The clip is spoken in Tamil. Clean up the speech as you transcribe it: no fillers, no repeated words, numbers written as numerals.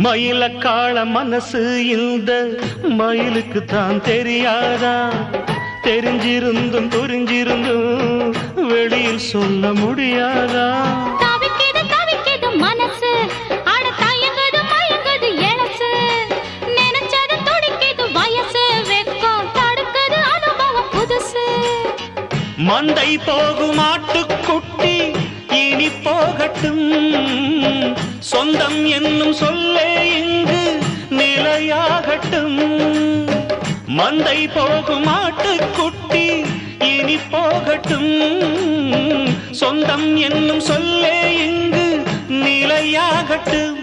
மயில காள மனசு இந்த மயிலுக்கு தான் தெரியாதா? தெரிஞ்சிருந்தும் புரிஞ்சிருந்தும் வெளியில் சொல்ல முடியாதா? தவிக்குது தவிக்குது மனசு, அட தயங்குது மயங்குது எழசு, நினைச்சது துடிக்குது வயசு, வெக்கம் தடுக்குது அனுபவம் புதுசு. மந்தை போகும் ஆட்டுக்குட்டி இனி போகட்டும், சொந்தம் என்னும் சொல்லே இங்கு நிலையாகட்டும். மந்தை போகும் ஆட்டுக்குட்டி இனி போகட்டும், சொந்தம் என்னும் சொல்லே இங்கு நிலையாகட்டும்.